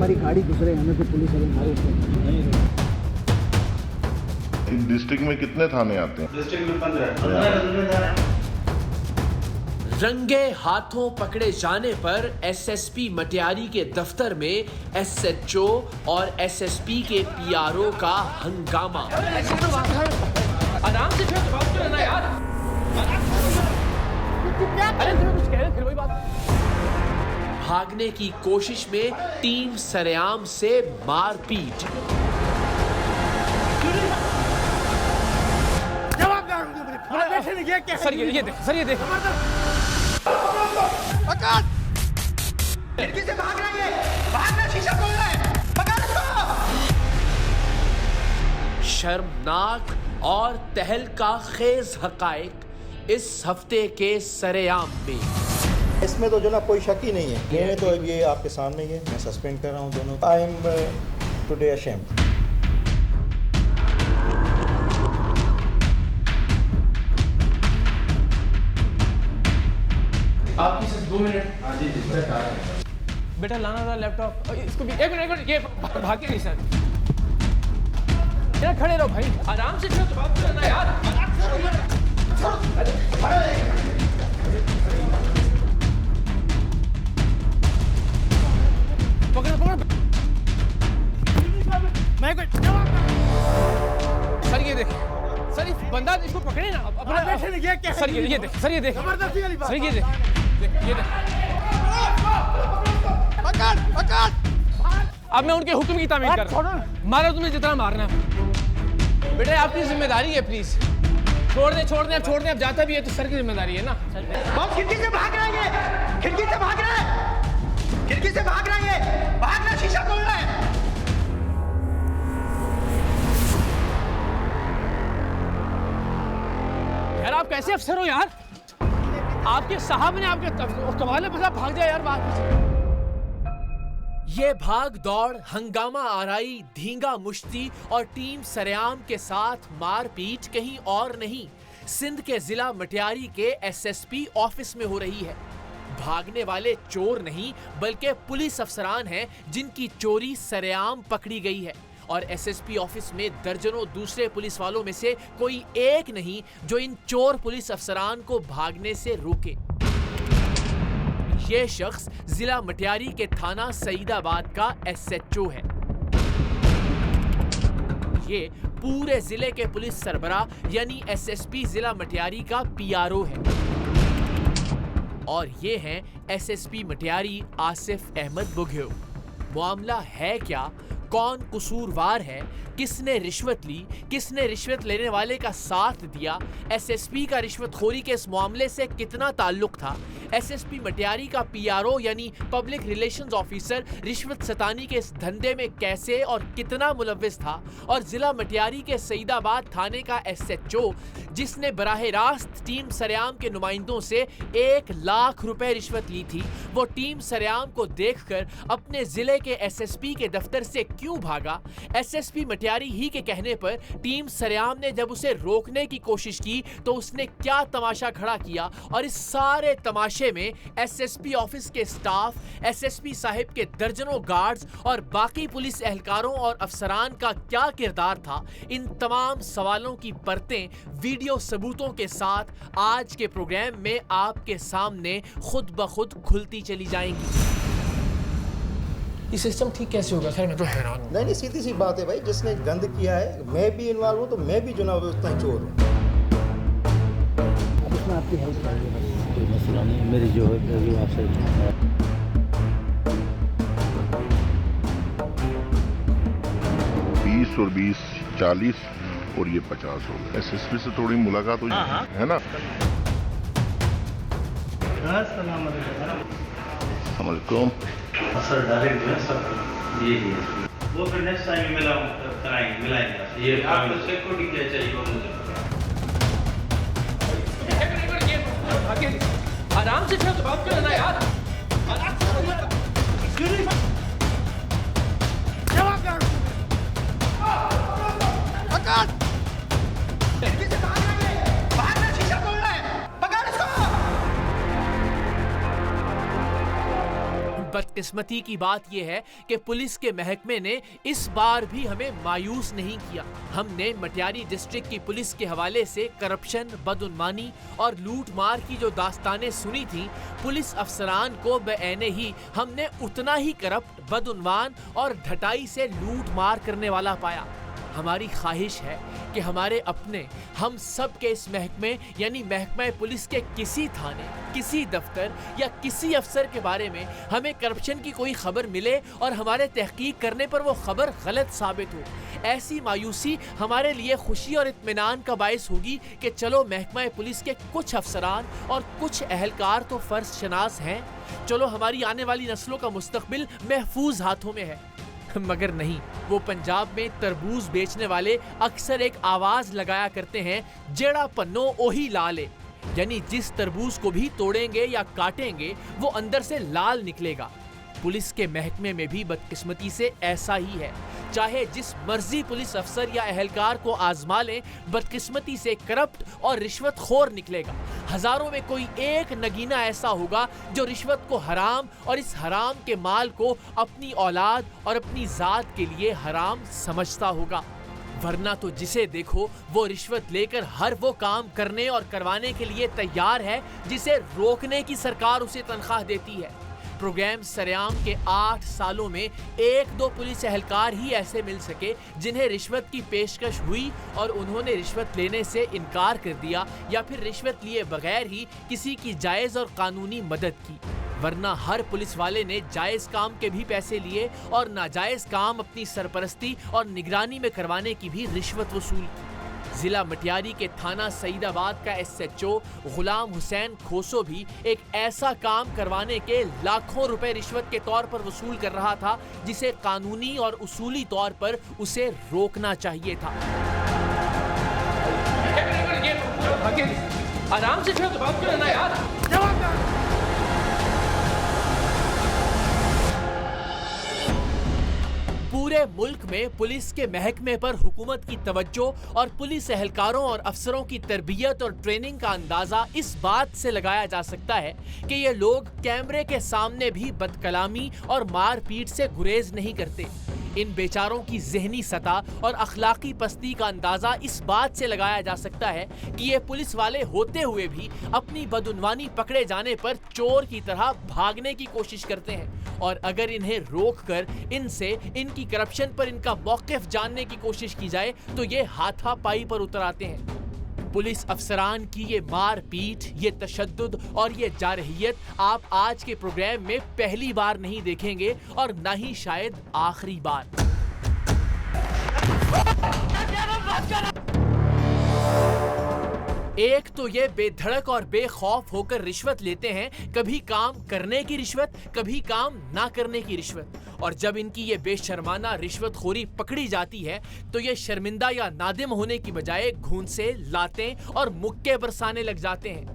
हमारी गाड़ी घुस रही है, हमें तो पुलिस वाले मारे थे। डिस्ट्रिक्ट में कितने थाने आते हैं? डिस्ट्रिक्ट में 15 रंगे हाथों पकड़े जाने पर एसएसपी मटियारी के दफ्तर में एसएचओ और एसएसपी के पीआरओ का हंगामा। आराम से बात करो ना यार। अरे कुछ कह रहे फिर वही बात। भागने की कोशिश में टीम सरेआम से मारपीट। सर ये देख, सर ये देख। पकड़! खिड़की से भाग रहा है, भागना, शीशा तोड़ रहा है, पकड़ इसको! शर्मनाक और तहलका खेज हकायक इस हफ्ते के सरेआम में। इसमें तो जो ना कोई शक ही नहीं है। मैंने तो अब ये आपके सामने ही है, मैं सस्पेंड कर रहा हूँ दोनों। I am today ashamed. आपकी सिर्फ 2 मिनट। बेटा लाना था लैपटॉप। इसको भी एक मिनट, ये भाग के नहीं सर। यार खड़े रहो भाई, आराम से चलो, बात करो ना यार। पकड़ो पकड़ो। मैं सर ये देख, सर इस बंदा इसको पकड़े ना अपना। सर ये देख, सर ये देख, सर ये देख, ये देख। पकड़! पकड़! अब मैं उनके हुक्म की तामील कर रहा हूँ। मारो तुम्हें जितना मारना है। बेटा आपकी जिम्मेदारी है, प्लीज छोड़ दे, अब जाता भी है तो सर की जिम्मेदारी है ना। बम खिड़की से भाग रहा है, खिड़की से भाग रहा है, खिड़की से भाग रहा है, भागना, शीशा तोड़ रहा है। यार आप कैसे अफसर हो यार? आपके साहब ने आपके कमाल में भाग जाए यार बात। ये भाग दौड़, हंगामा आराई, धींगा मुश्ती और टीम सरेआम के साथ मारपीट कहीं और नहीं, सिंध के जिला मटियारी के एसएसपी ऑफिस में हो रही है। भागने वाले चोर नहीं बल्कि पुलिस अफसरान हैं जिनकी चोरी सरेआम पकड़ी गई है। और एसएसपी ऑफिस में दर्जनों दूसरे पुलिस वालों में से कोई एक नहीं जो इन चोर पुलिस अफसरान को भागने से रोके। ये शख्स जिला मटियारी के थाना सईदाबाद का एसएचओ है। ये पूरे जिले के पुलिस सरबराह यानी एसएसपी जिला मटियारी का पीआरओ है। और ये हैं एसएसपी मटियारी आसिफ अहमद बुघेल। मामला है क्या? कौन कसूरवार है? किसने रिश्वत ली? किसने रिश्वत लेने वाले का साथ दिया? एसएसपी का रिश्वतखोरी के इस मामले से कितना ताल्लुक था? एसएसपी मटियारी का पीआरओ यानी पब्लिक रिलेशंस ऑफिसर रिश्वत सतानी के इस धंधे में कैसे और कितना मुलव्विस था? और जिला मटियारी के सईदाबाद थाने का एसएचओ जिसने बराह रास्त टीम सरेआम के नुमाइंदों से 1 लाख रुपए रिश्वत ली थी, वो टीम सरेआम को देखकर अपने जिले के एसएसपी के दफ्तर से क्यों भागा? एसएसपी मटियारी ही के कहने पर टीम सरेआम ने जब उसे रोकने की कोशिश की तो उसने क्या तमाशा खड़ा किया? और इस सारे तमाशे में एसएसपी ऑफिस के स्टाफ, एसएसपी साहिब के दर्जनों गार्ड्स और बाकी पुलिस एहलकारों और अफसरान का क्या किरदार था? इन तमाम सवालों की परतें वीडियो सबूतों के साथ आज के प्रोग्राम में आपके सामने खुद ब खुद खुलती चली जाएंगी। ये सिस्टम ठीक कैसे होगा? खैर मैं तो हैरान हूँ। नहीं, सीधी सी बात है भाई, जिसने गंद किया है, मैं भी इन्वॉल्व हूँ तो मैं भी जुनाब उतना ही चोर हूँ। अब इसमें आपकी हेल्प चाहिए बस। कोई मसला नहीं, मेरी जो है वो आपसे 20 और 20 40 और ये 50 हो गए। एसएसपी से थोड़ी मुलाकात हुई है ना? अस्सलामुअलैकुम। सर डायरेक्ट जो है सर ये वो फिर नेक्स्ट टाइम मिलाएंगे ये आपको सिक्योरिटी क्या चाहिए वो मुझे आराम से चलो, बात करो ना यार। पकड़! खिड़की से भाग रहा है, भागना, शीशा तोड़ रहा है, पकड़ इसको! बदकिस्मती की बात यह है कि पुलिस के महकमे ने इस बार भी हमें मायूस नहीं किया। हमने मटियारी डिस्ट्रिक्ट की पुलिस के हवाले से करप्शन, बदउनवानी और लूट मार की जो दास्तानें सुनी थी, पुलिस अफसरान को बेऐने ही हमने उतना ही करप्ट, बदउनवान और ढटाई से लूट मार करने वाला पाया। हमारी ख्वाहिश है कि हमारे अपने, हम सब के इस महकमे यानी महकमा पुलिस के किसी थाने, किसी दफ्तर या किसी अफसर के बारे में हमें करप्शन की कोई खबर मिले और हमारे तहकीक करने पर वो खबर गलत साबित हो। ऐसी मायूसी हमारे लिए खुशी और इत्मीनान का बायस होगी कि चलो महकमा पुलिस के कुछ अफसरान और कुछ अहलकार तो फर्ज शनास हैं, चलो हमारी आने वाली नस्लों का मुस्तकबिल महफूज हाथों में है। मगर नहीं, वो पंजाब में तरबूज बेचने वाले अक्सर एक आवाज लगाया करते हैं, जेड़ा पन्नो ओही लाले, यानी जिस तरबूज को भी तोड़ेंगे या काटेंगे वो अंदर से लाल निकलेगा। पुलिस के महकमे में भी बदकिस्मती से ऐसा ही है। चाहे जिस मर्जी पुलिस अफसर या अहलकार को आजमा लें, बदकिस्मती से करप्ट और रिश्वतखोर निकलेगा। हजारों में कोई एक नगीना ऐसा होगा जो रिश्वत को हराम और इस हराम के माल को अपनी औलाद और अपनी जात के लिए हराम समझता होगा। वरना तो जिसे देखो वो रिश्वत लेकर हर वो काम करने और करवाने के लिए तैयार है जिसे रोकने की सरकार उसे तनख्वाह देती है। प्रोग्राम सरेआम के 8 सालों में 1-2 पुलिस एहलकार ही ऐसे मिल सके जिन्हें रिश्वत की पेशकश हुई और उन्होंने रिश्वत लेने से इनकार कर दिया या फिर रिश्वत लिए बगैर ही किसी की जायज़ और कानूनी मदद की। वरना हर पुलिस वाले ने जायज़ काम के भी पैसे लिए और नाजायज़ काम अपनी सरपरस्ती और निगरानी में करवाने की भी रिश्वत वसूल की। जिला मटियारी के थाना सईदाबाद का SHO गुलाम हुसैन खोसो भी एक ऐसा काम करवाने के लाखों रुपए रिश्वत के तौर पर वसूल कर रहा था जिसे कानूनी और उसूली तौर पर उसे रोकना चाहिए था। आराम से तो बात करो ना यार। पूरे मुल्क में पुलिस के महकमे पर हुकूमत की तवज्जो और पुलिस एहलकारों और अफसरों की तरबियत और ट्रेनिंग का अंदाजा इस बात से लगाया जा सकता है कि ये लोग कैमरे के सामने भी बदकलामी और मारपीट से गुरेज नहीं करते। इन बेचारों की ज़हनी सतह और अखलाकी पस्ती का अंदाजा इस बात से लगाया जा सकता है कि ये पुलिस वाले होते हुए भी अपनी बदउनवानी पकड़े जाने पर चोर की तरह भागने की कोशिश करते हैं और अगर इन्हें रोककर इनसे इनकी करप्शन पर इनका मौक़िफ़ जानने की कोशिश की जाए तो ये हाथापाई पर उतर आते हैं। पुलिस अफसरान की ये मार पीट, ये तशद्दुद और ये जारहियत आप आज के प्रोग्राम में पहली बार नहीं देखेंगे और ना ही शायद आखिरी बार। एक तो ये बेधड़क और बेखौफ होकर रिश्वत लेते हैं, कभी काम करने की रिश्वत, कभी काम ना करने की रिश्वत, और जब इनकी ये बेशर्माना रिश्वतखोरी पकड़ी जाती है तो ये शर्मिंदा या नादिम होने की बजाय घूंसे, लातें और मुक्के बरसाने लग जाते हैं।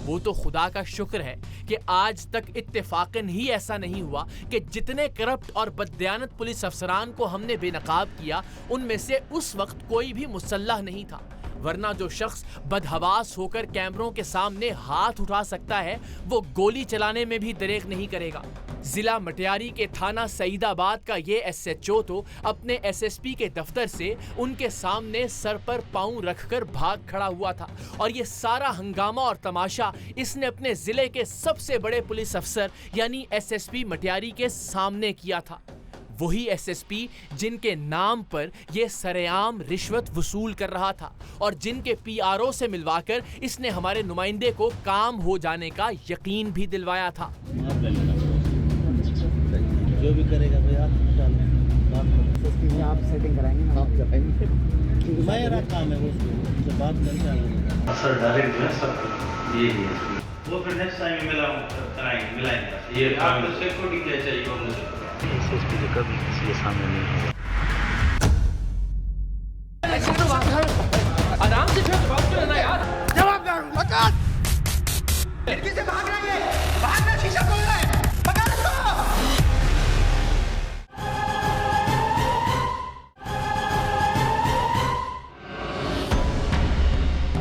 वो तो खुदा का शुक्र है कि आज तक इत्तेफाकन ही ऐसा नहीं हुआ कि जितने करप्ट और बददियानत पुलिस अफसरान को हमने बेनकाब किया उनमें से उस वक्त कोई भी मुसल्लह नहीं था। वरना जो शख्स बदहवास होकर कैमरों के सामने हाथ उठा सकता है वो गोली चलाने में भी दरेक नहीं करेगा। जिला मटियारी के थाना सईदाबाद का ये SHO तो अपने SSP के दफ्तर से उनके सामने सर पर पांव रखकर भाग खड़ा हुआ था और ये सारा हंगामा और तमाशा इसने अपने जिले के सबसे बड़े पुलिस अफसर यानी SSP मटियारी के सामने किया था। वही SSP जिनके नाम पर ये सरेआम रिश्वत वसूल कर रहा था और जिनके PRO से मिलवाकर इसने हमारे नुमाइंदे को काम हो जाने का यकीन भी दिलवाया था। जो भी करेगा भैया SSP में आप सेटिंग कराएंगे ना, आप जाएंगे, मेरा काम है वो उससे बात करके आगे सर डायरेक्ट जो है सब ये वो फिर नेक्स्ट टाइम मिलाएंगे। ये आपको सिक्योरिटी क्या चाहिए वो मुझे SSP के कभी किसी के सामने नहीं होगा। आराम से बात करो ना यार। खिड़की से भाग रहा है, भाग रहा, शीशा तोड़ रहा है, पकड़ इसको।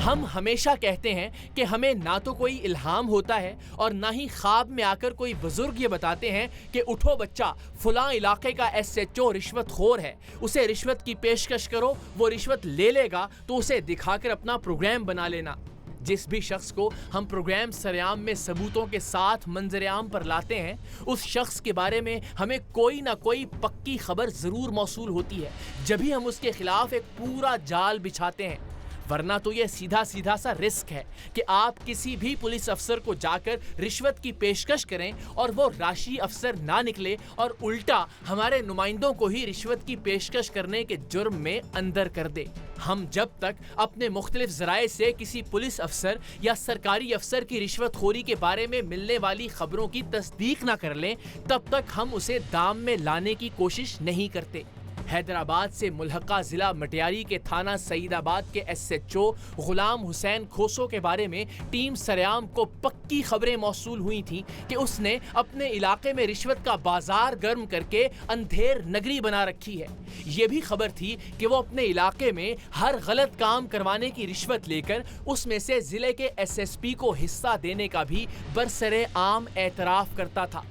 हम हमेशा कहते हैं कि हमें ना तो कोई इल्हाम होता है और ना ही ख्वाब में आकर कोई बुजुर्ग ये बताते हैं कि उठो बच्चा, फलां इलाके का SHO रिश्वतखोर है, उसे रिश्वत की पेशकश करो, वो रिश्वत ले लेगा तो उसे दिखाकर अपना प्रोग्राम बना लेना। जिस भी शख्स को हम प्रोग्राम सरेआम में सबूतों के साथ मंजरेआम पर लाते हैं, उस शख्स के बारे में हमें कोई ना कोई पक्की खबर ज़रूर मौसूल होती है, जब भी हम उसके खिलाफ एक पूरा जाल बिछाते हैं। वरना तो ये सीधा सीधा सा रिस्क है कि आप किसी भी पुलिस अफसर को जाकर रिश्वत की पेशकश करें और वो राशि अफसर ना निकले और उल्टा हमारे नुमाइंदों को ही रिश्वत की पेशकश करने के जुर्म में अंदर कर दे। हम जब तक अपने मुख्तलिफ ज़राए से किसी पुलिस अफसर या सरकारी अफसर की रिश्वतखोरी के बारे में मिलने वाली खबरों की तस्दीक ना कर लें, तब तक हम उसे दाम में लाने की कोशिश नहीं करते। हैदराबाद से मुल्हका जिला मटियारी के थाना सईदाबाद के SHO गुलाम हुसैन खोसो के बारे में टीम सरेआम को पक्की खबरें मौसूल हुई थी कि उसने अपने इलाके में रिश्वत का बाजार गर्म करके अंधेर नगरी बना रखी है। ये भी खबर थी कि वो अपने इलाके में हर गलत काम करवाने की रिश्वत लेकर उसमें से जिले के SSP को हिस्सा देने का भी बरसरे आम एतराफ़ करता था,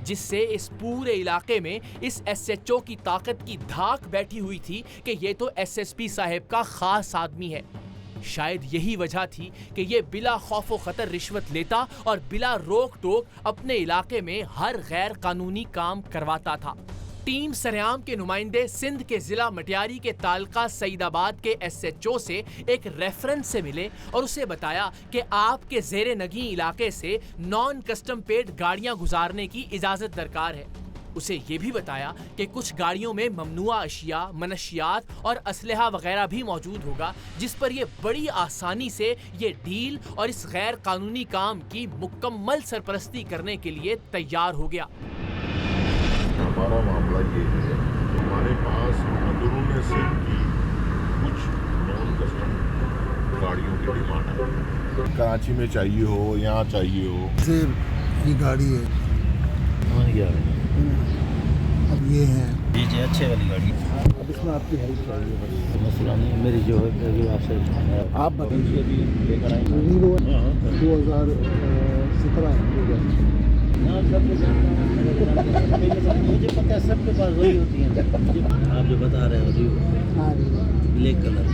जिससे इस पूरे इलाके में इस SHO की ताकत की धाक बैठी हुई थी कि ये तो SSP साहब का खास आदमी है। शायद यही वजह थी कि ये बिला खौफ व खतर रिश्वत लेता और बिला रोक टोक अपने इलाके में हर गैर कानूनी काम करवाता था। टीम सरेआम के नुमाइंदे सिंध के जिला मटियारी के तालका सईदाबाद के SHO से एक रेफरेंस से मिले और उसे बताया कि आपके ज़ेरे नगी इलाके से नॉन कस्टम पेड गाड़ियां गुजारने की इजाज़त दरकार है। उसे ये भी बताया कि कुछ गाड़ियों में ममनुआ अशिया, मनशियात और असलहा वगैरह भी मौजूद होगा, जिस पर ये बड़ी आसानी से ये डील और इस गैर कानूनी काम की मुकम्मल सरपरस्ती करने के लिए तैयार हो गया। हमारा मामला ये है, हमारे पास अंदरूनी सिंध की कुछ नॉन कस्टम गाड़ियों की डिमांड है। कराची में चाहिए हो, यहाँ चाहिए हो। सिर्फ ये गाड़ी है, अब ये है जी अच्छे वाली गाड़ी। अब इसमें आपकी हेल्प चाहिए। मसला नहीं, मेरी जो है जो आपसे आप बताइए। अभी लेकर आएंगे 2017 मुझे पता है, सबके पास वही होती है। आप जो बता रहे हो ब्लैक कलर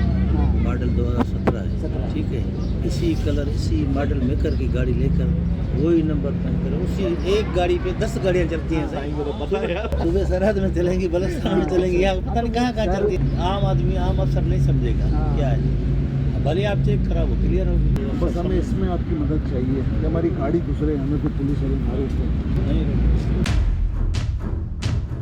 मॉडल 2017 है, ठीक है। इसी कलर इसी मॉडल मेकर की गाड़ी लेकर वही नंबर पेंट करें, उसी एक गाड़ी पे 10 गाड़ियाँ चलती हैं। सुबह सरहद में चलेंगी, बलुस्तान में चलेंगी, यहाँ पता नहीं कहाँ कहाँ चलती है। आम आदमी आम अफसर नहीं समझेगा क्या है। भले आप चेक करा वो क्लियर होगी। बस हमें इसमें आपकी मदद चाहिए कि हमारी गाड़ी गुजरे, हमें कोई पुलिस वाले मारे नहीं।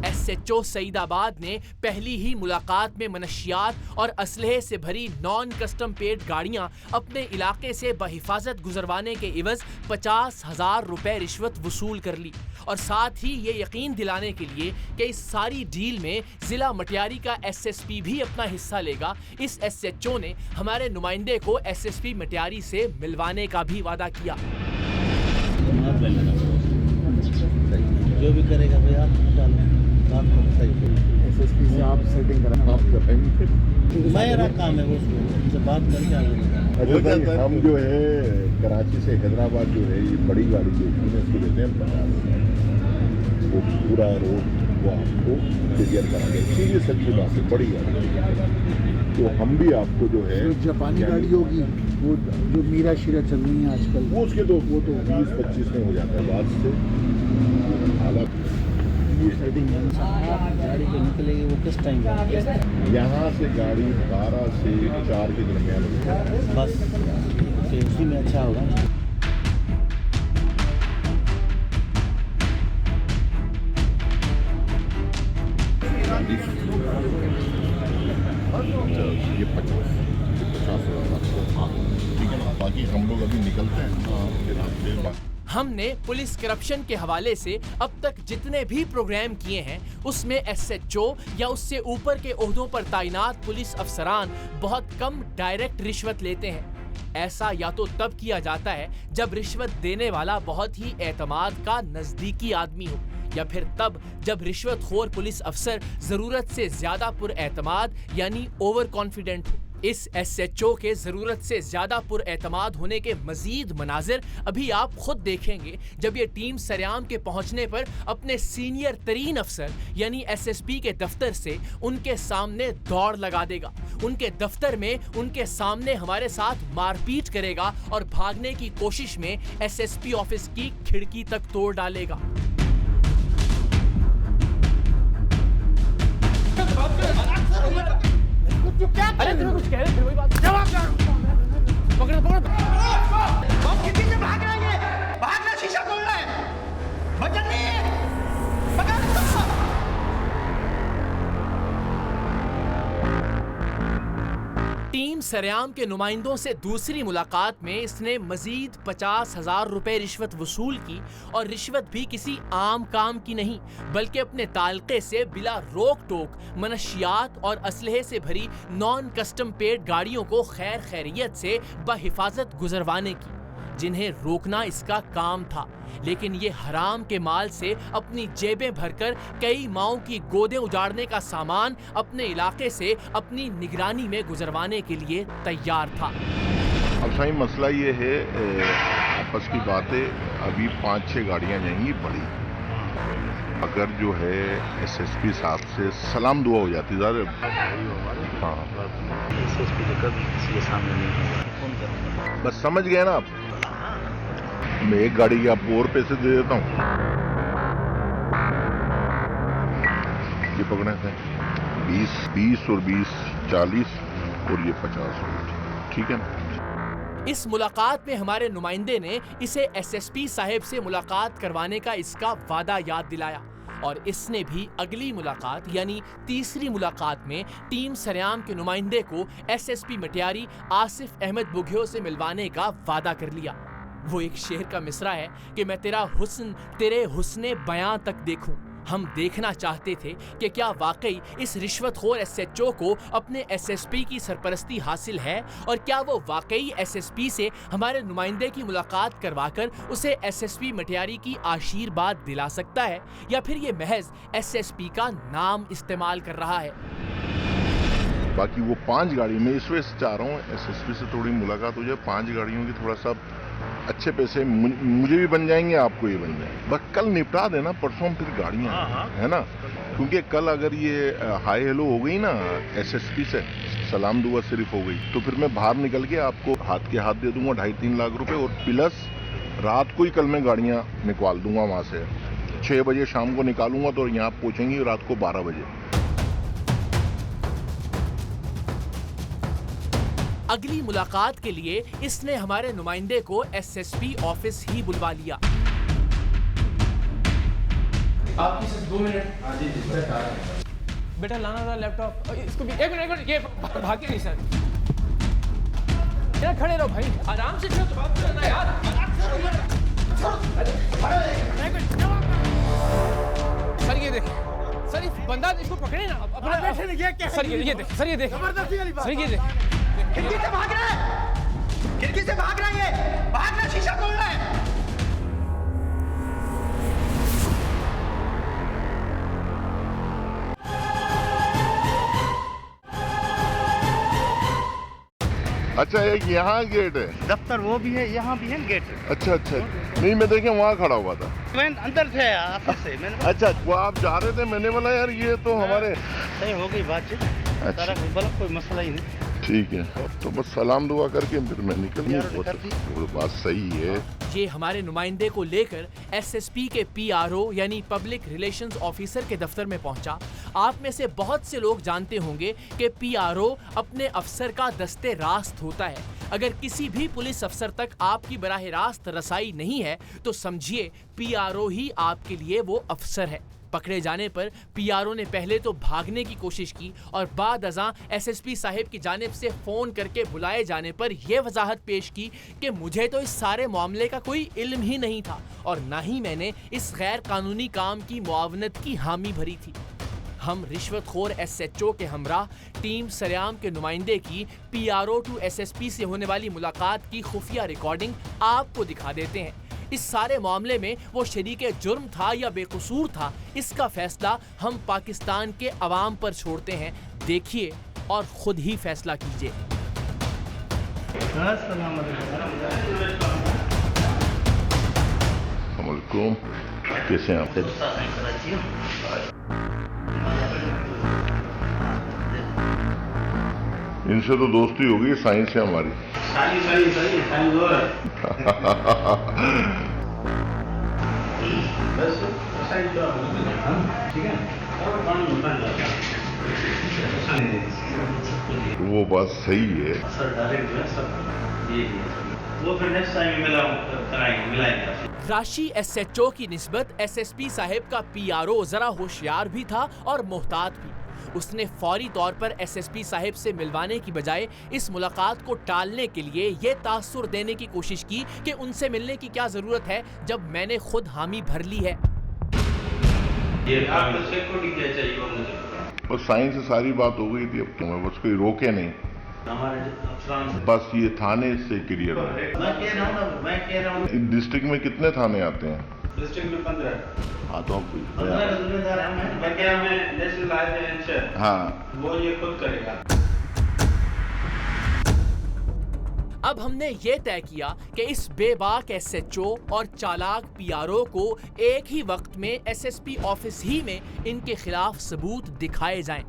SHO सईदाबाद ने पहली ही मुलाकात में मनशियात और असलहे से भरी नॉन कस्टम पेड गाड़ियां अपने इलाके से बहिफाजत गुजरवाने के इवज 50,000 रुपए रिश्वत वसूल कर ली और साथ ही ये यकीन दिलाने के लिए कि इस सारी डील में जिला मटियारी का SSP भी अपना हिस्सा लेगा, इस SHO ने हमारे नुमाइंदे को SSP मटियारी से मिलवाने का भी वादा किया। जो भी करेगा भाई आप SSP से आप सेटिंग कराएंगे। मेरा काम है वो उनसे बात करके आगे। अच्छा भाई, हम जो है कराची से हैदराबाद जो है ये बड़ी गाड़ी जो है इसको देते हैं 50, वो पूरा रोड वो आपको क्लियर कराएंगे। सीधी सच्ची बात है, बड़ी गाड़ी तो हम भी आपको जो है जापानी गाड़ी होगी, वो जो मीरा शीरा चल रही है आजकल, वो उसके वो तो 20-25 में हो जाता है। बाद से हालात गाड़ी जो निकलेगी वो किस टाइम यहाँ से गाड़ी 12 से 4 के दरमियान बस तो उसी में अच्छा होगा। ये 50,000 ठीक है ना। बाकी हम लोग अभी निकलते हैं। हमने पुलिस करप्शन के हवाले से अब तक जितने भी प्रोग्राम किए हैं उसमें SHO या उससे ऊपर के ओहदों पर तैनात पुलिस अफसरान बहुत कम डायरेक्ट रिश्वत लेते हैं। ऐसा या तो तब किया जाता है जब रिश्वत देने वाला बहुत ही एतमाद का नजदीकी आदमी हो, या फिर तब जब रिश्वतखोर पुलिस अफसर जरूरत से ज्यादा पुरएतमाद यानी ओवर कॉन्फिडेंट हो। इस एसएचओ के जरूरत से ज्यादा पुरएतमाद होने के मजीद मनाजिर अभी आप खुद देखेंगे जब ये टीम सरेआम के पहुंचने पर अपने सीनियर तरीन अफसर यानी एसएसपी के दफ्तर से उनके सामने दौड़ लगा देगा, उनके दफ्तर में उनके सामने हमारे साथ मारपीट करेगा और भागने की कोशिश में एसएसपी ऑफिस की खिड़की तक तोड़ डालेगा। अरे तुम्हें कुछ कह रहे थे, वही बात जवाब पकड़ पकड़। हम खिड़की से भाग रहे हैं, भागना शीशा तोड़ रहा है, वजन नहीं है, पकड़। टीम सरेआम के नुमाइंदों से दूसरी मुलाकात में इसने मजीद 50,000 रुपए रिश्वत वसूल की और रिश्वत भी किसी आम काम की नहीं बल्कि अपने ताल्के से बिला रोक टोक मनशियात और असलहे से भरी नॉन कस्टम पेड गाड़ियों को खैर खैरियत से बहिफाजत गुजरवाने की, जिन्हें रोकना इसका काम था। लेकिन ये हराम के माल से अपनी जेबें भरकर कई माओं की गोदें उजाड़ने का सामान अपने इलाके से अपनी निगरानी में गुजरवाने के लिए तैयार था। अब सही मसला ये है, आपस की बातें, अभी 5-6 गाड़ियां यहीं पड़ी, अगर जो है एसएसपी साहब से सलाम दुआ हो जाती ज़्यादा। हाँ एसएसपी तो कभी किसी के सामने नहीं होगा, फोन करूँगा। बस समझ गए ना आप। मैं एक गाड़ी के आपको और पैसे दे देता हूँ, ये पकड़े थे 20 और 20 40 और ये 50, ठीक है ना। इस मुलाकात में हमारे नुमाइंदे ने इसे एसएसपी साहब से मुलाकात करवाने का इसका वादा याद दिलाया और इसने भी अगली मुलाकात यानी तीसरी मुलाकात में टीम सरेआम के नुमाइंदे को एसएसपी मटियारी आसिफ अहमद बुघियो से मिलवाने का वादा कर लिया। वो एक शेर का मिसरा है कि मैं तेरा हुस्न तेरे हुस्ने बयां तक देखूं। हम देखना चाहते थे कि क्या वाकई इस रिश्वतखोर एसएचओ को अपने एसएसपी की सरपरस्ती हासिल है और क्या वो वाकई एसएसपी से हमारे नुमाइंदे की मुलाकात करवाकर उसे एसएसपी मटियारी की आशीर्वाद दिला सकता है या फिर ये महज एसएसपी का नाम इस्तेमाल कर रहा है। बाकी वो 5 गाड़ी, मैं इस वजह से चाह रहा हूँ एसएसपी से थोड़ी मुलाकात हो जाए, 5 गाड़ियों की थोड़ा सा अच्छे पैसे मुझे भी बन जाएंगे, आपको ही बन जाएंगे। बस कल निपटा देना, परसों फिर गाड़ियाँ है ना, क्योंकि कल अगर ये हाई हेलो हो गई ना एसएसपी से, सलाम दुआ सिर्फ हो गई, तो फिर मैं बाहर निकल के आपको हाथ के हाथ दे दूंगा 2.5-3 लाख रुपए और प्लस रात को ही कल मैं गाड़ियाँ निकाल दूंगा वहाँ से। 6 बजे शाम को निकालूंगा तो यहाँ पहुँचेंगी रात को 12 बजे। अगली मुलाकात के लिए इसने हमारे नुमाइंदे को एसएसपी ऑफिस ही बुलवा लिया। आपकी सिर्फ 2 मिनट। बेटा लाना था लैपटॉप, इसको भी 1 मिनट, ये भागे नहीं सर, क्या खड़े रहो भाई, आराम से चलो, बात करना यार। सर ये देख, सर इस बंदा इसको पकड़े ना अपना, सर ये देख, सर ये देख, सर ये देख, खिड़की से भाग रहा है, खिड़की से भाग रहा है, भागना शीशा तोड़ रहा है। अच्छा एक यहाँ गेट है, दफ्तर वो भी है, यहाँ भी है गेट। अच्छा नहीं मैं देखे वहाँ खड़ा हुआ था, मैं अंदर थे ऑफिस से, मैंने अच्छा वो आप जा रहे थे, मैंने बोला यार ये तो हमारे सही हो गई बातचीत, सारा कोई मसला ही नहीं। ठीक है, तो बस सलाम दुआ करके फिर मैं निकल गया, वो बात सही है। ये हमारे नुमाइंदे को लेकर एसएसपी के पीआरओ यानी पब्लिक रिलेशंस ऑफिसर के दफ्तर में पहुंचा। आप में से बहुत से लोग जानते होंगे कि पीआरओ अपने अफसर का दस्ते रास्त होता है। अगर किसी भी पुलिस अफसर तक आपकी बराह रास्त रसाई नहीं है तो समझिए पीआरओ ही आपके लिए वो अफसर है। पकड़े जाने पर पीआरओ ने पहले तो भागने की कोशिश की और बाद अज़ां एसएसपी साहब की जानिब से फ़ोन करके बुलाए जाने पर यह वजाहत पेश की कि मुझे तो इस सारे मामले का कोई इल्म ही नहीं था और ना ही मैंने इस गैर कानूनी काम की मुआवनत की हामी भरी थी। हम रिश्वतखोर एसएचओ के हमरा टीम सरेआम के नुमाइंदे की पीआरओ टू एसएसपी से होने वाली मुलाकात की खुफिया रिकॉर्डिंग आपको दिखा देते हैं। इस सारे मामले में वो शरीके जुर्म था या बेकसूर था, इसका फैसला हम पाकिस्तान के अवाम पर छोड़ते हैं। देखिए और खुद ही फैसला कीजिए। अस्सलामुअलैकुम, कैसे हैं आप? इनसे तो दोस्ती होगी, साइंस है हमारी। साइंस और बस साइंस ठीक है। वो बात सही है। सर डायरेक्ट जो है सब ये वो फिर नेक्स्ट टाइम मिलाएंगे। राशि एसएचओ की निस्बत एसएसपी साहब का पीआरओ जरा होशियार भी था और मोहतात भी। उसने फौरी तौर पर एसएसपी साहब से मिलवाने की बजाय इस मुलाकात को टालने के लिए ये तासुर देने की कोशिश की कि उनसे मिलने की क्या जरूरत है जब मैंने खुद हामी भर ली है। ये आपको सिक्योरिटी क्या चाहिए वो मुझे बस साइंस से सारी बात हो गई थी, अब तो मैं बस कोई रोके नहीं, हमारे अफसरान से बस ये थाने से क्लियर हो। मैं कह रहा हूँ डिस्ट्रिक्ट में कितने थाने आते हैं? डिस्ट्रिक्ट में 15। हाँ तो आप 15 का जिम्मेदार है मैं कह रहा हूँ नेशनल हाईवे इंश्योरेंस हाँ वो ये खुद करेगा। अब हमने ये तय किया कि इस बेबाक एसएचओ और चालाक पीआरओ को एक ही वक्त में एसएसपी ऑफिस ही में इनके खिलाफ सबूत दिखाए जाएं।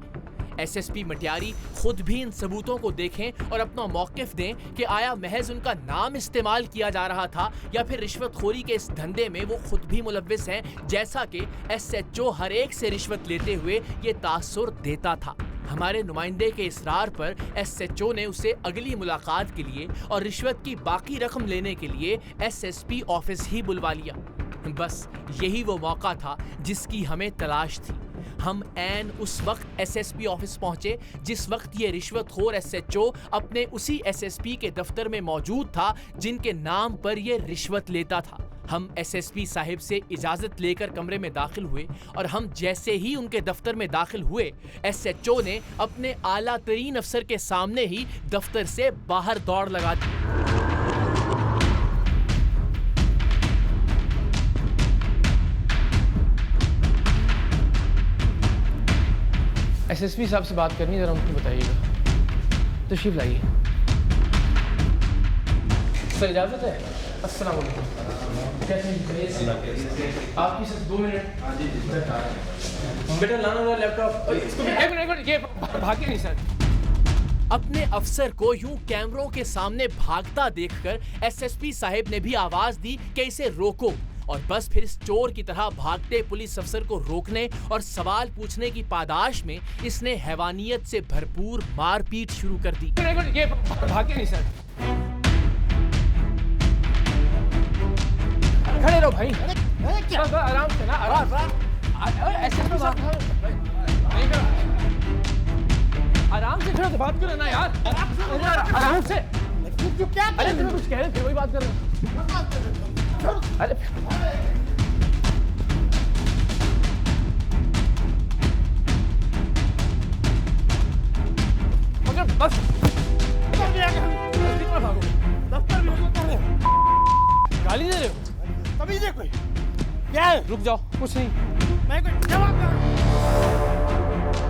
एसएसपी मटियारी खुद भी इन सबूतों को देखें और अपना मौकिफ दें कि आया महज उनका नाम इस्तेमाल किया जा रहा था या फिर रिश्वतखोरी के इस धंधे में वो खुद भी मुलव्विस हैं, जैसा कि एसएचओ हर एक से रिश्वत लेते हुए ये तासुर देता था। हमारे नुमाइंदे के इसरार पर एसएचओ ने उसे अगली मुलाकात के लिए और रिश्वत की बाकी रकम लेने के लिए एसएसपी ऑफिस ही बुलवा लिया। बस यही वो मौका था जिसकी हमें तलाश थी। हम ऐन उस वक्त एसएसपी ऑफिस पहुंचे जिस वक्त ये रिश्वतखोर एसएचओ अपने उसी एसएसपी के दफ्तर में मौजूद था जिनके नाम पर ये रिश्वत लेता था। हम एसएसपी साहिब से इजाजत लेकर कमरे में दाखिल हुए और हम जैसे ही उनके दफ्तर में दाखिल हुए, एसएचओ ने अपने आला तरीन अफसर के सामने ही दफ्तर से बाहर दौड़ लगा दी। एसएसपी साहब से बात करनी, जरा उनको बताइएगा। तशरीफ लाइए। सर इजाजत है? अस्सलाम वालेकुम। कैसे हैं? आपकी सिर्फ 2 मिनट। बेटा लाना वाला लैपटॉप। एक मिनट ये भागे नहीं सर। अपने अफसर को यूं कैमरों के सामने भागता देखकर एसएसपी साहब ने भी आवाज दी कि इसे रोको, और बस फिर इस चोर की तरह भागते पुलिस अफसर को रोकने और सवाल पूछने की पादाश में इसने हैवानियत से भरपूर मारपीट शुरू कर दी। ये भागे नहीं सर। खड़े रहो भाई। आराम से ना, आराम से। आराम से खड़ो तो बात करो ना यार। आराम से। अरे तुम कुछ कह रहे थे, वही बात कर रहे हो। अरे मगर बस गाली दे रहे हो? तभी दे कोई क्या है? रुक जाओ, कुछ नहीं। मैं कोई जवाब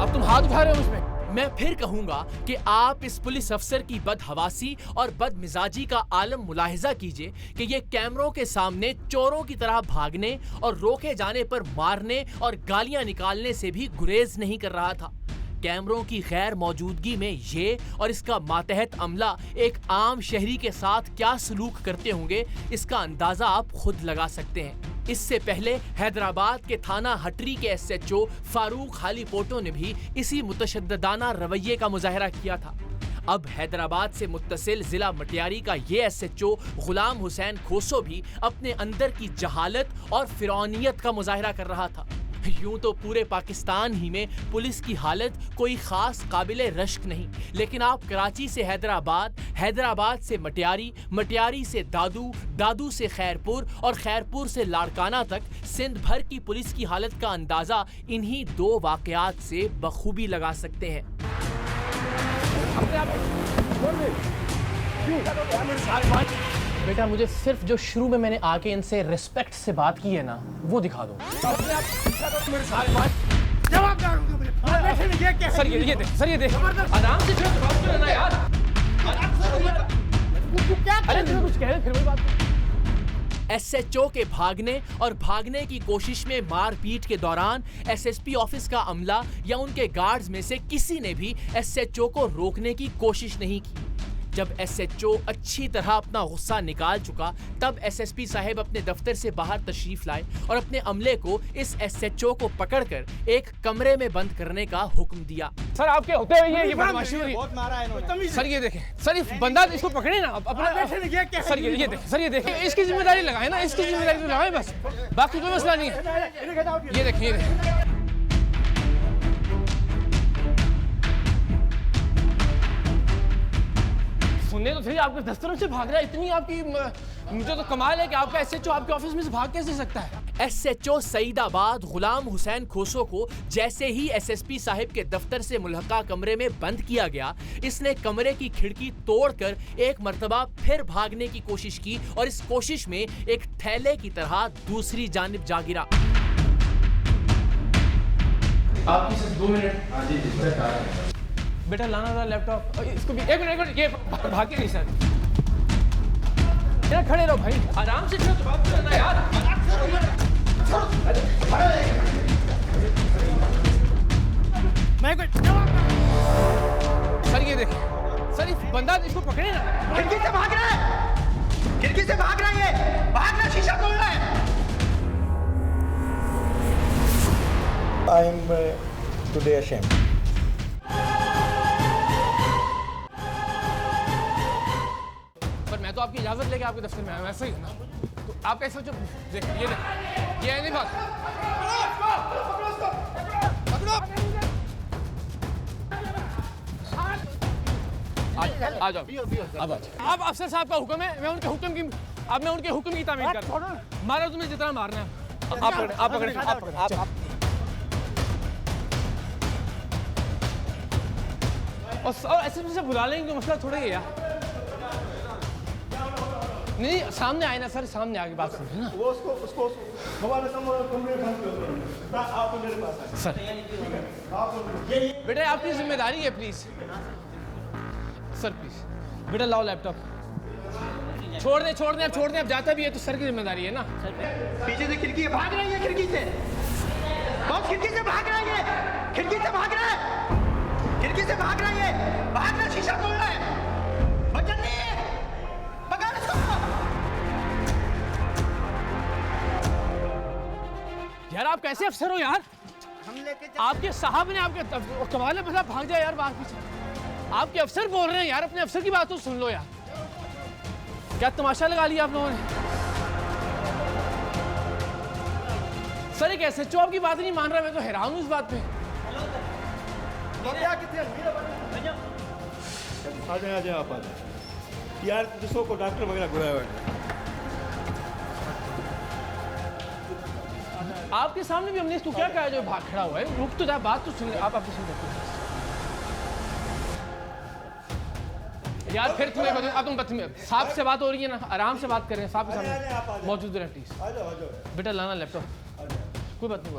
अब तुम हाथ उठा रहे हो मुझ पे। मैं फिर कहूंगा कि आप इस पुलिस अफसर की बदहवासी और बदमिजाजी का आलम मुलाहिजा कीजिए कि ये कैमरों के सामने चोरों की तरह भागने और रोके जाने पर मारने और गालियां निकालने से भी गुरेज नहीं कर रहा था। कैमरों की गैर मौजूदगी में ये और इसका मातहत अमला एक आम शहरी के साथ क्या सलूक करते होंगे, इसका अंदाजा आप खुद लगा सकते हैं। इससे पहले हैदराबाद के थाना हटरी के एसएचओ फारूक हालीपोटो ने भी इसी मुतशद्दिदाना रवैये का मुजाहरा किया था। अब हैदराबाद से मुत्तसिल जिला मटियारी का ये एसएचओ गुलाम हुसैन खोसो भी अपने अंदर की जहालत और फिरौनियत का मुजाहरा कर रहा था। यूं तो पूरे पाकिस्तान ही में पुलिस की हालत कोई खास काबिले रश्क नहीं, लेकिन आप कराची से हैदराबाद, हैदराबाद से मटियारी, मटियारी से दादू, दादू से खैरपुर और खैरपुर से लाड़काना तक सिंध भर की पुलिस की हालत का अंदाजा इन्हीं 2 वाकयात से बखूबी लगा सकते हैं। बेटा मुझे सिर्फ जो शुरू में मैंने आके इनसे रिस्पेक्ट से बात की है ना, वो दिखा दो। सर ये देख, आराम से बात करो ना यार। क्या अरे तुम कुछ कह रहे फिर वही बात। एसएचओ के भागने और भागने की कोशिश में मारपीट के दौरान एसएसपी ऑफिस का अमला या उनके गार्ड्स में से किसी ने भी एसएचओ को रोकने की कोशिश नहीं की। जब एसएचओ अच्छी तरह अपना गुस्सा निकाल चुका तब एसएसपी साहब अपने दफ्तर से बाहर तशरीफ लाए और अपने अमले को इस एसएचओ को पकड़कर एक कमरे में बंद करने का हुक्म दिया। सर आपके होते हुए ये बदमाशी हो रही है। बहुत मारा है इन्होंने। सर ये देखें, सर ये बंदा इसको पकड़े ना अपना। सर ये देखें, सर ये देखें, इसकी जिम्मेदारी लगाए ना, इसकी जिम्मेदारी तो लगाए बस, बाकी कोई मसला नहीं है। ये देखिए, ये देखें। सुनने तो सही आपके दफ्तरों से भाग रहा है, इतनी आपकी मुझे तो कमाल है कि आपका एसएचओ आपके ऑफिस में से भाग कैसे सकता है। एसएचओ सईदाबाद गुलाम हुसैन खोसो को जैसे ही एसएसपी साहिब के दफ्तर से मुल्हका कमरे में बंद किया गया, इसने कमरे की खिड़की तोड़कर एक मर्तबा फिर भागने की कोशिश की और इस कोशिश में एक थैले की तरह दूसरी जानिब जा गिरा। आपकी सिर्फ 2 मिनट। बेटा लाना था लैपटॉप, इसको भी एक मिनट, ये भागे नहीं सर, खड़े रहो भाई, आराम से तो बात करना यार। सर ये देखिए, सर इस बंदा इसको पकड़े ना। खिड़की से भाग रहा है, खिड़की से भाग रहा है, ये भाग रहा, शीशा तोड़ रहा है। I am today ashamed. मैं तो आपकी इजाजत लेके आपके दफ्तर में आया, वैसे ही ना तो आप कैसे जो देख ये है नहीं बात। आ जाओ अब अफसर साहब का हुक्म है, मैं उनके हुक्म की तामील कर रहा हूं। मारो तुम्हें जितना मारना है, आप पकड़े। और ऐसे से बुला लेंगे तो मसला थोड़ा ही है यार। नहीं सामने आए ना सर, सामने आके बात सुनिए ना। वो उसको हमारे कमरे में आप मेरे पास सर बेटा आपकी जिम्मेदारी है, प्लीज सर प्लीज बेटा लाओ लैपटॉप। छोड़ दे अब जाता भी है तो सर की जिम्मेदारी है ना। पीछे से खिड़की भाग रही है, खिड़की से बहुत खिड़की से भाग रहा है, खिड़की से भाग रहा है, खिड़की से भाग रहा है, भाग रहा, शीशा तोड़ रहा है। बचन नहीं है, पकड़ इसको। यार आप कैसे अफसर हो यार, आपके साहब ने आपके कमाल है, मतलब भाग जाए यार बाहर पीछे। आपके अफसर बोल रहे हैं यार, अपने अफसर की बात तो सुन लो यार। क्या तमाशा लगा लिया आप लोगों ने। सर एक एसएचओ आपकी बात नहीं मान रहा, मैं तो हैरान हूं इस बात पे। आ जाए आप आ जाए यार, दूसरों को डॉक्टर वगैरह बुलाया हुआ है। आपके सामने भी हमने इसको क्या कहा जो भाग खड़ा हुआ है, रुक तो जा, बात तो सुन ले। आप सुन सकते यार, फिर तुम्हें अब तुम साहब से बात हो रही है ना, आराम से बात करें, साहब के सामने मौजूद रहें प्लीज। आ जाओ बेटा लाना लैपटॉप, कोई बात नहीं,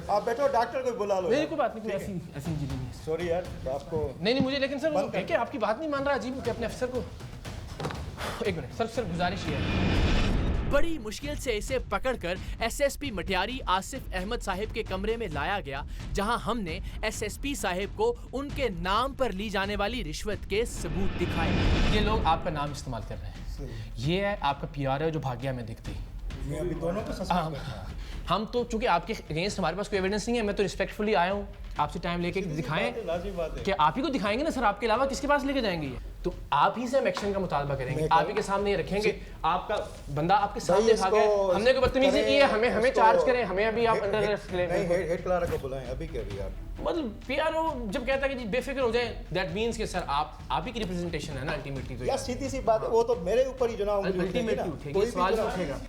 आप बैठो, डॉक्टर को बुला लो। नहीं कोई बात नहीं, कोई ऐसी इंजीनियर नहीं। सॉरी यार आपको नहीं मुझे, लेकिन सर वो कह के आपकी बात नहीं मान रहा, अजीब कि अपने अफसर को। एक मिनट सर गुजारिश है। बड़ी मुश्किल से इसे पकड़कर एसएसपी मटियारी आसिफ अहमद साहिब के कमरे में लाया गया, जहां हमने एसएसपी साहिब को उनके नाम पर ली जाने वाली रिश्वत के सबूत दिखाए। ये लोग आपका नाम इस्तेमाल कर रहे हैं, ये है आपका पीआर है जो भाग गया, मैं दिखती मैं अभी दोनों को सस्पेंड हम तो चूंकि आपके अगेंस्ट हमारे पास कोई एविडेंस नहीं है, मैं तो रिस्पेक्टफुली आया हूँ आपसे टाइम लेके दिखाएं कि आप ही को दिखाएंगे ना सर, आपके अलावा किसके पास लेके जाएंगे ये, तो आप ही से हम एक्शन का मुतालबा करेंगे, आप ही के सामने ये रखेंगे। आपका बंदा आपके सामने भागा है, हमने कोई बदतमीजी की है, हमें चार्ज करें, हमें अभी आप अंडर अरेस्ट लें। नहीं, हेड क्लर्क को बुलाएं अभी के अभी यार। मतलब पीआरओ जब कहता है कि जी बेफिक्र हो जाए, दैट मींस कि सर आप ही की रिप्रेजेंटेशन है ना अल्टीमेटली। तो यार सीधी सी बात है, वो तो मेरे ऊपर ही जनाब अल्टीमेटली उठेगी, सवाल उठेगा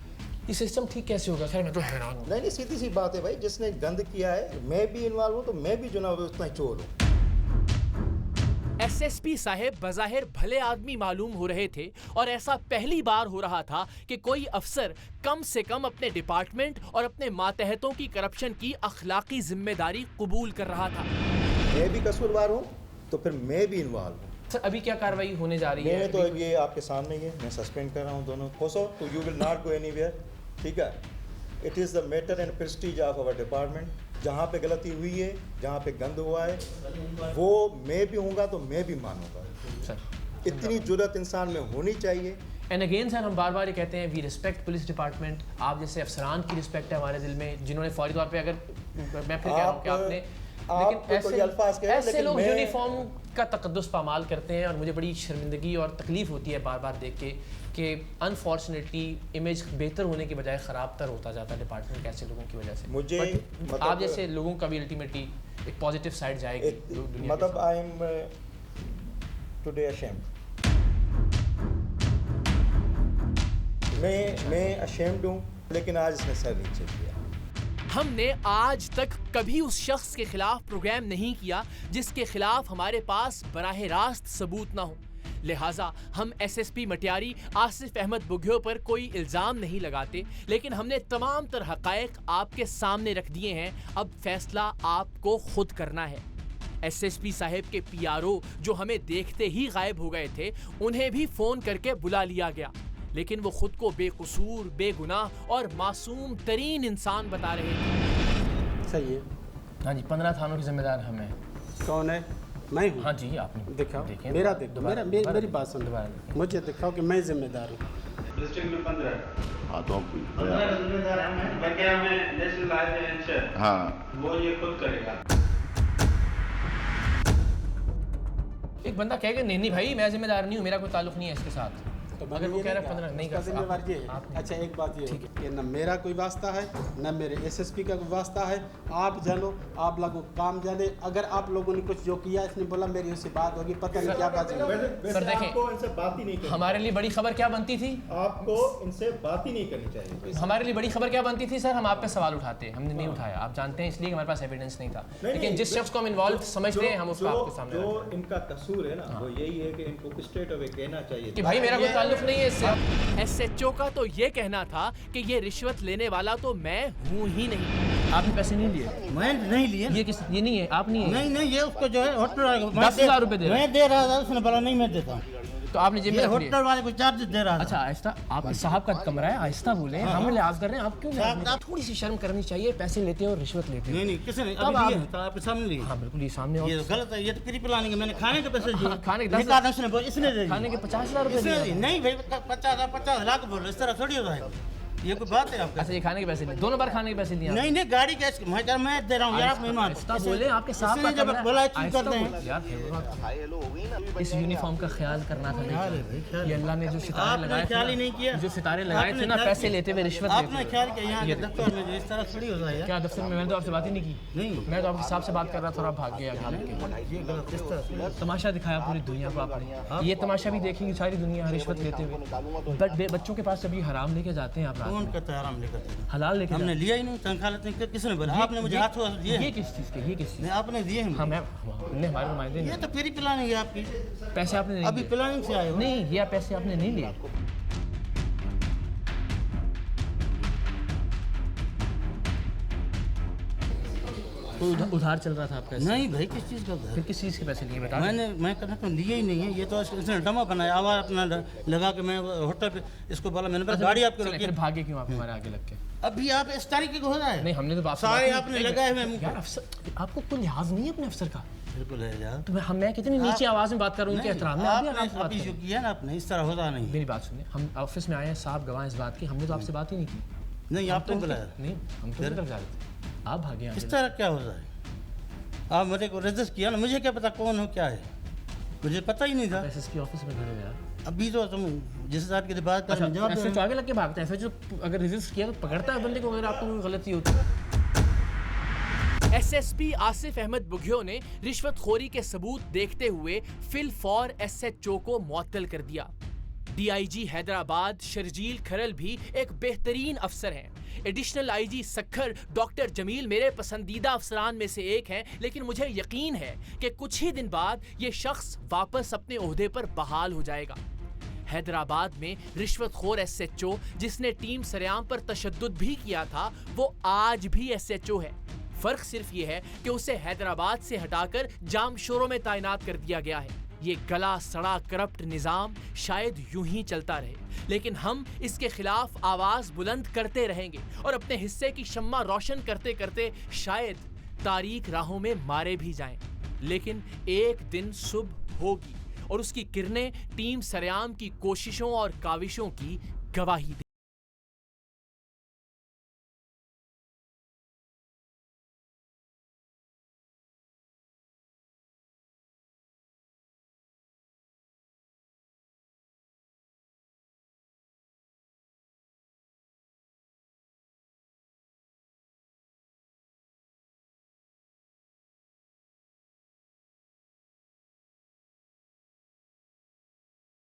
ये सिस्टम ठीक कैसे होगा। खैर मैं तो हैरान हूँ। नहीं सीधी सी बात है भाई, जिसने गंद किया है, मैं भी इन्वॉल्व हूँ, तो मैं भी जनाब उतना ही चोर हूँ। एसएसपी साहब बज़ाहिर भले आदमी मालूम हो रहे थे और ऐसा पहली बार हो रहा था कि कोई अफसर कम से कम अपने डिपार्टमेंट और अपने मातहतों की करप्शन की अखलाकी जिम्मेदारी कबूल कर रहा था। मैं भी कसूरवार हूँ तो फिर मैं भी इन्वॉल्व हूँ। सर अभी क्या कार्रवाई होने जा रही है? मैंने तो ये आपके सामने ही है, मैं सस्पेंड कर रहा हूँ दोनों कोसो, तो you will not go anywhere, ठीक है। It is the matter and prestige of our department. जहाँ पे गलती हुई है, जहाँ पे गंद हुआ है, वो मैं भी हूँगा तो मैं भी मानूंगा। सर इतनी जुर्रत इंसान में होनी चाहिए। एंड अगेन सर हम बार बार ये कहते हैं वी रिस्पेक्ट पुलिस डिपार्टमेंट। आप जैसे अफसरान की रिस्पेक्ट है हमारे दिल में, जिन्होंने फौरी तौर पे, अगर मैं फिर कह रहा हूँ कि आपने, लेकिन ऐसे लोग यूनिफॉर्म का तकद्दुस पामाल करते हैं और मुझे बड़ी शर्मिंदगी और तकलीफ होती है बार बार देख के कि अनफॉर्चुनेटली इमेज बेहतर होने की बजाय ख़राब तर होता जाता है डिपार्टमेंट ऐसे लोगों की वजह से। मुझे मतलब आप जैसे लोगों का भी अल्टीमेटली एक पॉजिटिव साइड जाएगी। मतलब आई एम टुडे अशेम्ड, मैं अशेम्ड हूँ, लेकिन आज इसने सर नीचे किया। हमने आज तक कभी उस शख्स के खिलाफ प्रोग्राम नहीं किया जिसके खिलाफ हमारे पास बराह रास्त सबूत ना हो, लिहाजा हम एसएसपी मटियारी आसिफ अहमद बुघियो पर कोई इल्ज़ाम नहीं लगाते, लेकिन हमने तमाम तर हक़ाइक़ आपके सामने रख दिए हैं। अब फैसला आपको खुद करना है। एसएसपी साहब के पीआरओ जो हमें देखते ही गायब हो गए थे, उन्हें भी फ़ोन करके बुला लिया गया, लेकिन वो खुद को बेकसूर, बेगुनाह और मासूम तरीन इंसान बता रहे थे। सही है। हाँ जी, 15 थानों के जिम्मेदार हम हैं। कौन है? मैं हूँ। हाँ जी, आपने दिखाओ, देखें, मेरा देखो, मेरी बात सुन, दोबारा मुझे दिखाओ कि मैं जिम्मेदार हूँ। डिस्ट्रिक्ट में 15 हाँ तो 15 जिम्मेदार हम हैं। बकाया में नेशनल हाईवे इंश्योरेंस, हाँ वो ये खुद करेगा। एक बंदा कहेगा नहीं नहीं भाई मैं जिम्मेदार नहीं हूँ, मेरा कोई ताल्लुक नहीं है इसके साथ। तो अगर वो कह रहा है 15 नहीं कर जिम्मेवार ये है। आप अच्छा एक बात ये है कि न मेरा कोई वास्ता है, न मेरे एसएसपी का कोई वास्ता है। आप जानो, आप लोगों काम जाने। अगर आप लोगों ने कुछ जो किया, इसने बोला मेरी उससे बात होगी, पता नहीं क्या बात होगी। सर देखें, आपको इनसे बात ही नहीं करनी, हमारे लिए बड़ी खबर क्या बनती थी? आपको इनसे बात ही नहीं करनी चाहिए। हमारे लिए बड़ी खबर क्या बनती थी सर? हम आप पे सवाल उठाते, हमने नहीं उठाया, आप जानते हैं, इसलिए हमारे पास एविडेंस नहीं था। लेकिन जिस शख्स को हम इन्वॉल्व समझते हैं, हम उसको आपके सामने जो इनका कसूर है ना, वो यही है कि इनको स्ट्रेट अवे कहना चाहिए कि भाई मेरा कोई ताल्लुक नहीं है इससे। एसएचओ का तो ये कहना था कि ये रिश्वत लेने वाला तो मैं हूँ ही नहीं। आपने पैसे नहीं लिए? मैं नहीं लिए। ये नहीं है, आप नहीं है? नहीं ये उसको जो है होटल 10,000 रुपए दे रहा है। मैं दे रहा था, उसने बोला नहीं मैं देता हूँ। तो आपने जेब में ये रख लिए? होटल वाले को चार्ज दे रहा था। अच्छा आहिस्ता, आप साहब का कमरा है, आहिस्ता बोले, हम लिहाज कर रहे हैं, आप क्यों लिहाज नहीं? थोड़ी सी शर्म करनी चाहिए, पैसे लेते हो और रिश्वत लेते हो। नहीं किसी ने तब अभी आप- लिए हैं, तो आपके सामने लिए। हाँ बिल्कुल, ये सामने ये तो गलत है, ये तो प्री प्लानिंग है। मैंने खाने के पैसे दिए, खाने के 10 निकाला उसने बोला, इसने दे दिए। खाने के 50,000 रुपए इसने दिए दिए। आपने? नहीं भाई 50 लाख बोल रहे, इस तरह थोड़ी होता है। ये कोई बात है आपका? अच्छा ये खाने के पैसे लिए, दोनों बार खाने के पैसे लिए आपने? नहीं गाड़ी कैश मैं दे रहा हूँ यार, आप मेहमान। आहिस्ता बोले, आपके साहब इसने का जब कमरा है। बोला चीज आहिस्ता करते हैं। बोले। यार इस यूनिफॉर्म का ख्याल करना था। ख्याल है भाई, ख्याल ये अल्लाह ने जो सितारे आपने लगाए थे ख्याल ही ना, नहीं किया। जो सितारे लगाए थे ना, आपने पैसे ख्याल लेते हुए, रिश्वत आपने लेते ख्याल किया यहाँ ये के दफ्तर में जो इस तरह थोड़ी होता है यार। क्या दफ्तर में? मैंने तो आपसे बात ही नहीं की। नहीं मैं तो आपके साहब से बात कर रहा था और आप भाग गए आगे लेके। ये गलत इस तरह। तमाशा दिखाया पूरी दुनिया को आपने। ये तमाशा भी देखेंगी सारी दुनिया रिश्वत लेते हुए। बट बच्चों के पास जब ये हराम लेके जाते हैं आप रात कौन में, कहता है आराम लेकर देना? हलाल लेके हमने जाते लिया ही नहीं, तनख्वाह लेते हैं। किसने बोला? हैं। आपने मुझे हाथों हाथ दिए ये हैं। किस चीज़ के? ये किस चीज़? नहीं आपने दिए हैं। हमने हमारे नुमाइंदे ये ने तो प्री प्लानिंग है आपकी। पैसे आपने नहीं अभी दिए। प्लानिंग से आए हो। नहीं, ये पैसे आपने नहीं लिए। कोई उधार चल रहा था आपका इससे? नहीं भाई किस चीज़ का उधार? फिर किस चीज़ के पैसे लिए बता दें। मैं कहना तो लिए ही नहीं है। ये तो इसने डमा बनाया, आवाज अपना लगा के मैं होटल पे इसको बोला, मैंने बोला गाड़ी आपकी चलें, रोकी। फिर भागे क्यों आप हमारे आगे लग के? अभी आप इस तारीख को हो रहा है। नहीं हमने तो बात सारे बात आपने नहीं- लगाए हुए मुंह यार पे। अफसर, आपको कोई लिहाज नहीं है अपने अफसर का? बिल्कुल है यार। तो मैं कितनी नीचे आवाज में बात कर रहा हूँ, उनके एहतराम में आप भी आराम से बात अभी जो करें। किया ना आपने, इस तरह होता नहीं। मेरी बात सुनिए, हम ऑफिस में आए हैं, साहब गवाह इस बात की, हमने तो आपसे बात ही नहीं की। नहीं हम आपने तो बुलाया। नहीं, हम तो निकल जा रहे थे, आप भागे आगे। इस तरह क्या होता है? आप मेरे को रजिस्ट किया ना, मुझे क्या पता कौन हो क्या है, मुझे पता ही नहीं था। एसएसपी ऑफिस में खड़े हो यार। अभी तो तुम जिस हिसाब की बात कर रहे हो, जवाब दे रहे एसएचओ हो। आगे लग के भागता है। एसएचओ अगर रजिस्ट किया तो पकड़ता है बंदे को अगर आपको कोई गलती होती है। एसएसपी आसिफ अहमद बुघियो ने रिश्वतखोरी के सबूत देखते हुए फिल फॉर एसएचओ को मुअत्तल कर दिया। डीआईजी हैदराबाद शर्जील खरल भी एक बेहतरीन अफसर हैं। Additional IG Sukkur doctor Jameel मेरे पसंदीदा अफसरान में से एक हैं, लेकिन मुझे यकीन है कि कुछ ही दिन बाद ये शख्स वापस अपने ओहदे पर बहाल हो जाएगा। हैदराबाद में रिश्वतखोर एसएचओ जिसने टीम सरेआम पर तशद्दुद भी किया था, वो आज भी एसएचओ है। फर्क सिर्फ ये है कि उसे हैदराबाद से हटाकर जामशोरों में तैनात कर दिया गया है। ये गला सड़ा करप्ट निजाम शायद यूं ही चलता रहे, लेकिन हम इसके खिलाफ आवाज बुलंद करते रहेंगे और अपने हिस्से की शम्मा रोशन करते करते शायद तारीक राहों में मारे भी जाएं। लेकिन एक दिन सुबह होगी और उसकी किरणें टीम सरेआम की कोशिशों और काविशों की गवाही देंगी।